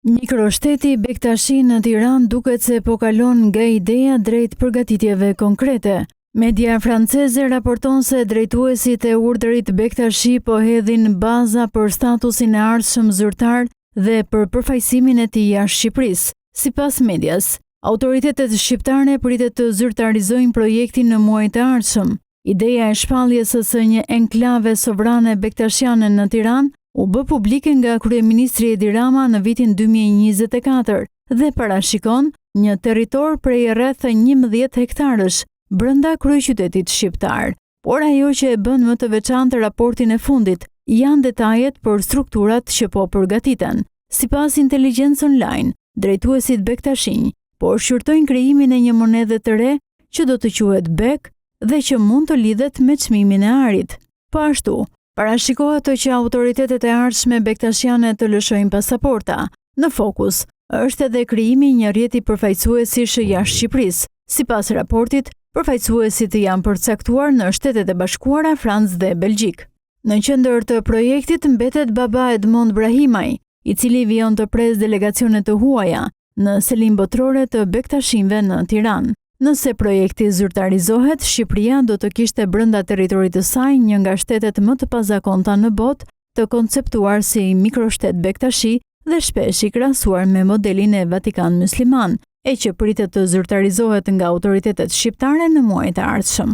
Mikroshteti Bektashi në Tiranë duket se po kalon nga ideja drejt përgatitjeve konkrete. Media franceze raporton se drejtuesit e urdhrit Bektashi po hedhin baza për statusin e ardhshëm zyrtar dhe për përfaqësimin e tij jashtë Shqipërisë. Sipas medias, autoritetet shqiptare pritet të zyrtarizojnë projektin në muajt e ardhshëm. Ideja e shpalljes së një enklave sovrane bektashiane në Tiranë u bë publike nga kryeministri Edi Rama në vitin 2024 dhe parashikon një territor prej rreth 11 hektarësh brenda kryeqytetit shqiptar. Por ajo që e bën më të veçantë raportin e fundit janë detajet për strukturat që po përgatiten. Sipas Intelligence Online, drejtuesit Bektashi po shqyrtojnë krijimin e një monedhe të re që do të quhet BEK dhe që mund të lidhet me çmimin e arit. Po ashtu, parashikohet që autoritetet e ardhshme bektashiane të lëshojnë pasaporta. Në fokus është edhe krijimi i një rrjeti përfaqësuesish jashtë Shqipërisë. Sipas raportit, përfaqësuesit janë përcaktuar në Shtetet e Bashkuara, Francë dhe Belgjik. Në qendër të projektit mbetet baba Edmond Brahimaj, i cili vijon të pres delegacione të huaja në selim botrore të bektashinëve në Tiranë. Nëse projekti zyrtarizohet, Shqipëria do të kishte brenda territorit të saj një nga shtetet më të pazakonta në botë, të konceptuar si mikroshtet Bektashi dhe shpesh i krahasuar me modelin e Vatikan Musliman, e që pritet të zyrtarizohet nga autoritetet shqiptare në muajt e ardhshëm.